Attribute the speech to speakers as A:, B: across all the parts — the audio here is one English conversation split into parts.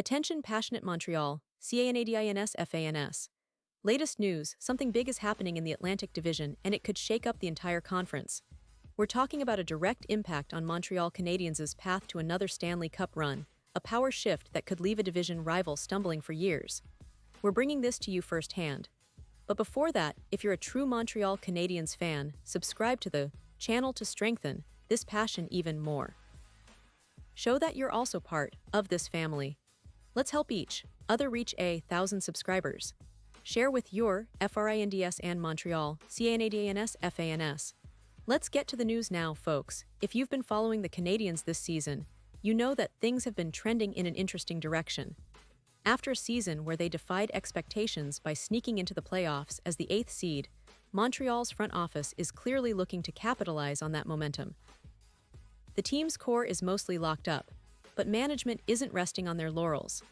A: Attention passionate Montreal, Canadiens fans. Latest news, something big is happening in the Atlantic Division and it could shake up the entire conference. We're talking about a direct impact on Montreal Canadiens' path to another Stanley Cup run, a power shift that could leave a division rival stumbling for years. We're bringing this to you firsthand. But before that, if you're a true Montreal Canadiens fan, subscribe to the channel to strengthen this passion even more. Show that you're also part of this family. Let's help each other reach 1,000 subscribers. Share with your FRINDS and Montreal Canadiens fans. Let's get to the news now, folks. If you've been following the Canadiens this season, you know that things have been trending in an interesting direction. After a season where they defied expectations by sneaking into the playoffs as the 8th seed, Montreal's front office is clearly looking to capitalize on that momentum. The team's core is mostly locked up, but management isn't resting on their laurels.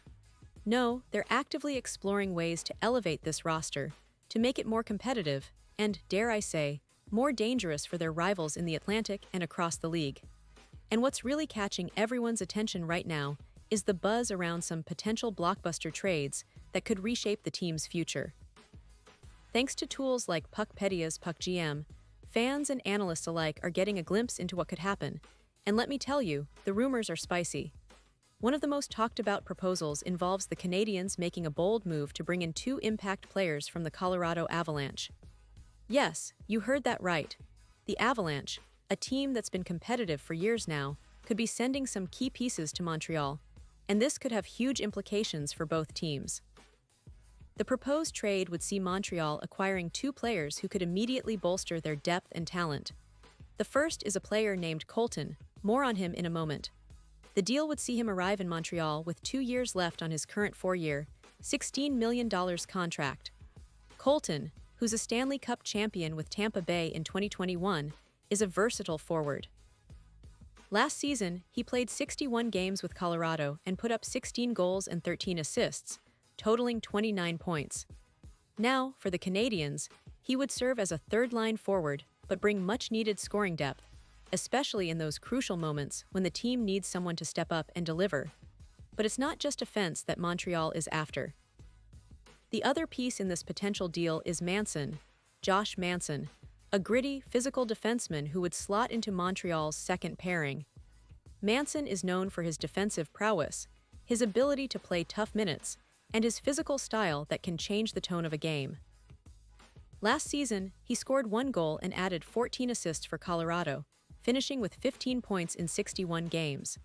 A: No, they're actively exploring ways to elevate this roster, to make it more competitive and, dare I say, more dangerous for their rivals in the Atlantic and across the league. And what's really catching everyone's attention right now is the buzz around some potential blockbuster trades that could reshape the team's future. Thanks to tools like Puckpedia's PuckGM, fans and analysts alike are getting a glimpse into what could happen. And let me tell you, the rumors are spicy. One of the most talked about proposals involves the Canadiens making a bold move to bring in 2 impact players from the Colorado Avalanche. Yes, you heard that right. The Avalanche, a team that's been competitive for years now, could be sending some key pieces to Montreal, and this could have huge implications for both teams. The proposed trade would see Montreal acquiring 2 players who could immediately bolster their depth and talent. The first is a player named Colton, more on him in a moment. The deal would see him arrive in Montreal with 2 years left on his current 4-year, $16 million contract. Colton, who's a Stanley Cup champion with Tampa Bay in 2021, is a versatile forward. Last season, he played 61 games with Colorado and put up 16 goals and 13 assists, totaling 29 points. Now, for the Canadiens, he would serve as a third-line forward but bring much-needed scoring depth, especially in those crucial moments when the team needs someone to step up and deliver. But it's not just defense that Montreal is after. The other piece in this potential deal is Josh Manson, a gritty, physical defenseman who would slot into Montreal's second pairing. Manson is known for his defensive prowess, his ability to play tough minutes, and his physical style that can change the tone of a game. Last season, he scored 1 goal and added 14 assists for Colorado, finishing with 15 points in 61 games.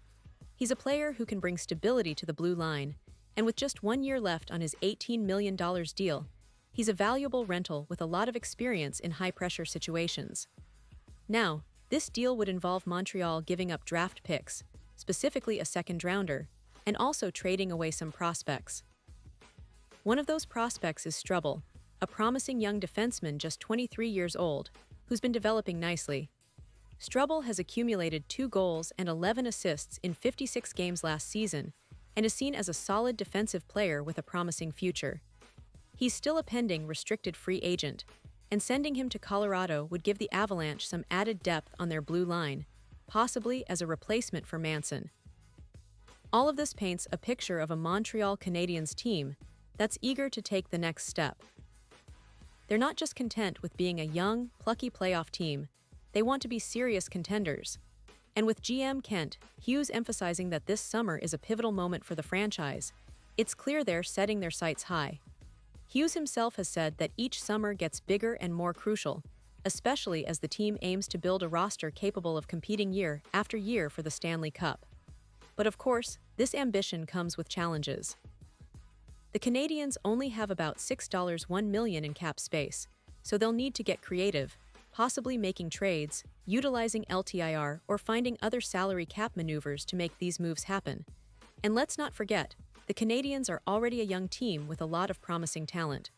A: He's a player who can bring stability to the blue line, and with just 1 year left on his $18 million deal, he's a valuable rental with a lot of experience in high-pressure situations. Now, this deal would involve Montreal giving up draft picks, specifically a second-rounder, and also trading away some prospects. One of those prospects is Struble, a promising young defenseman just 23 years old, who's been developing nicely. Struble has accumulated 2 goals and 11 assists in 56 games last season and is seen as a solid defensive player with a promising future. He's still a pending restricted free agent, and sending him to Colorado would give the Avalanche some added depth on their blue line, possibly as a replacement for Manson. All of this paints a picture of a Montreal Canadiens team that's eager to take the next step. They're not just content with being a young, plucky playoff team, they want to be serious contenders. And with GM Kent Hughes emphasizing that this summer is a pivotal moment for the franchise, it's clear they're setting their sights high. Hughes himself has said that each summer gets bigger and more crucial, especially as the team aims to build a roster capable of competing year after year for the Stanley Cup. But of course, this ambition comes with challenges. The Canadiens only have about $1 million in cap space, so they'll need to get creative, possibly making trades, utilizing LTIR, or finding other salary cap maneuvers to make these moves happen. And let's not forget, the Canadiens are already a young team with a lot of promising talent.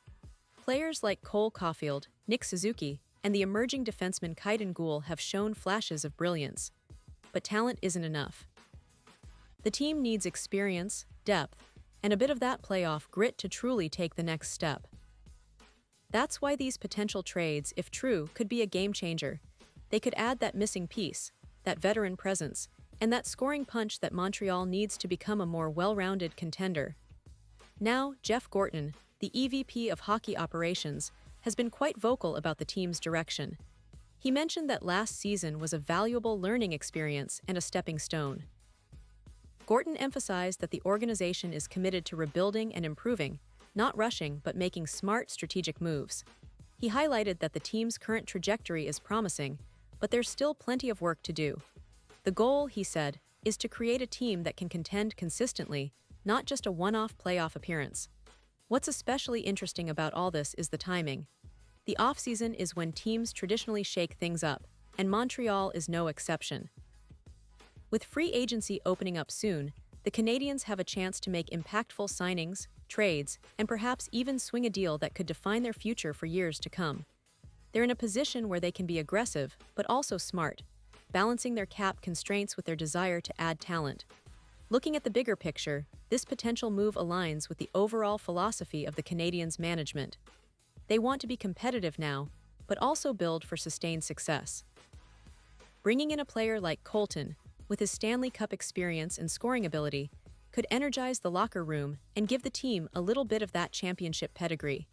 A: Players like Cole Caulfield, Nick Suzuki, and the emerging defenseman Kaiden Guhle have shown flashes of brilliance. But talent isn't enough. The team needs experience, depth, and a bit of that playoff grit to truly take the next step. That's why these potential trades, if true, could be a game changer. They could add that missing piece, that veteran presence, and that scoring punch that Montreal needs to become a more well-rounded contender. Now, Jeff Gorton, the EVP of hockey operations, has been quite vocal about the team's direction. He mentioned that last season was a valuable learning experience and a stepping stone. Gorton emphasized that the organization is committed to rebuilding and improving, not rushing but making smart strategic moves. He highlighted that the team's current trajectory is promising, but there's still plenty of work to do. The goal, he said, is to create a team that can contend consistently, not just a one-off playoff appearance. What's especially interesting about all this is the timing. The offseason is when teams traditionally shake things up, and Montreal is no exception. With free agency opening up soon, the Canadiens have a chance to make impactful signings, trades, and perhaps even swing a deal that could define their future for years to come. They're in a position where they can be aggressive, but also smart, balancing their cap constraints with their desire to add talent. Looking at the bigger picture, this potential move aligns with the overall philosophy of the Canadiens' management. They want to be competitive now, but also build for sustained success. Bringing in a player like Colton, with his Stanley Cup experience and scoring ability, could energize the locker room and give the team a little bit of that championship pedigree.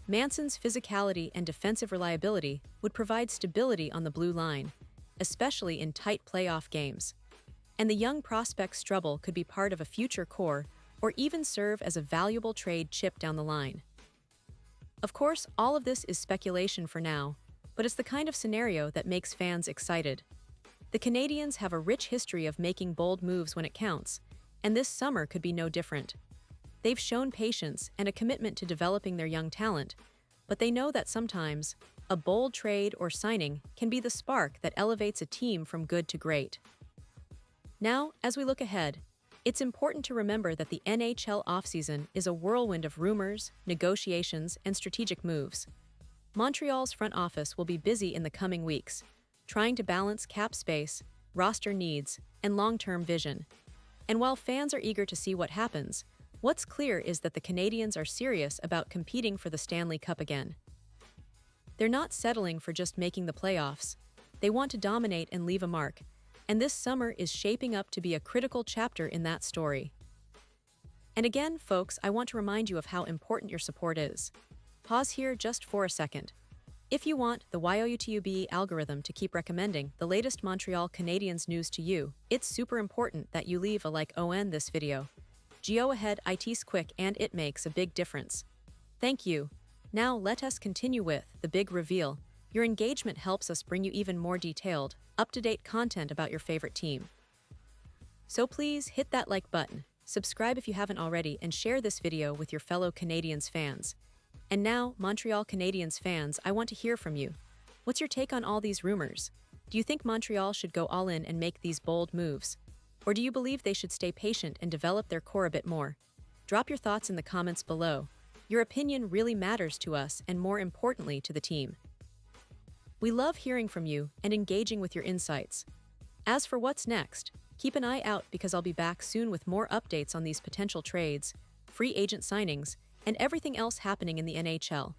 A: Manson's physicality and defensive reliability would provide stability on the blue line, especially in tight playoff games. And the young prospect Struble could be part of a future core or even serve as a valuable trade chip down the line. Of course, all of this is speculation for now, but it's the kind of scenario that makes fans excited. The Canadiens have a rich history of making bold moves when it counts, and this summer could be no different. They've shown patience and a commitment to developing their young talent, but they know that sometimes a bold trade or signing can be the spark that elevates a team from good to great. Now, as we look ahead, it's important to remember that the NHL offseason is a whirlwind of rumors, negotiations, and strategic moves. Montreal's front office will be busy in the coming weeks, trying to balance cap space, roster needs, and long-term vision. And while fans are eager to see what happens, what's clear is that the Canadiens are serious about competing for the Stanley Cup again. They're not settling for just making the playoffs. They want to dominate and leave a mark, and this summer is shaping up to be a critical chapter in that story. And again, folks, I want to remind you of how important your support is. Pause here just for a second. If you want the YouTube algorithm to keep recommending the latest Montreal Canadiens news to you, it's super important that you leave a like on this video. Go ahead, it's quick and it makes a big difference. Thank you. Now let us continue with the big reveal. Your engagement helps us bring you even more detailed, up-to-date content about your favorite team. So please hit that like button, subscribe if you haven't already, and share this video with your fellow Canadiens fans. And now, Montreal Canadiens fans, I want to hear from you. What's your take on all these rumors? Do you think Montreal should go all in and make these bold moves? Or do you believe they should stay patient and develop their core a bit more? Drop your thoughts in the comments below. Your opinion really matters to us and, more importantly, to the team. We love hearing from you and engaging with your insights. As for what's next, keep an eye out because I'll be back soon with more updates on these potential trades, free agent signings, and everything else happening in the NHL.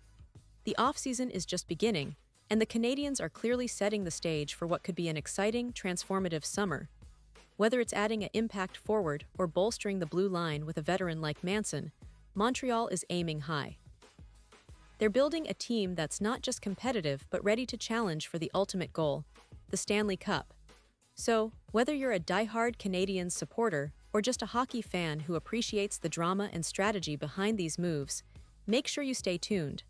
A: The offseason is just beginning, and the Canadiens are clearly setting the stage for what could be an exciting, transformative summer. Whether it's adding an impact forward or bolstering the blue line with a veteran like Manson, Montreal is aiming high. They're building a team that's not just competitive but ready to challenge for the ultimate goal, the Stanley Cup. So, whether you're a diehard Canadiens supporter or just a hockey fan who appreciates the drama and strategy behind these moves, make sure you stay tuned.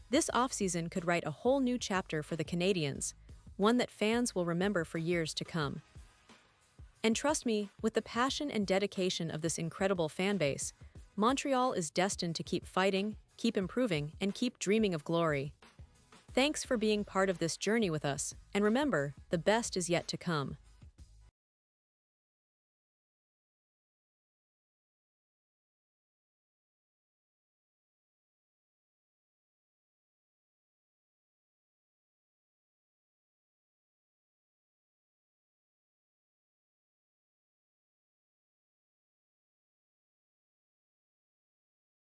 A: This offseason could write a whole new chapter for the Canadiens, one that fans will remember for years to come. And trust me, with the passion and dedication of this incredible fan base, Montreal is destined to keep fighting, keep improving, and keep dreaming of glory. Thanks for being part of this journey with us, and remember, the best is yet to come.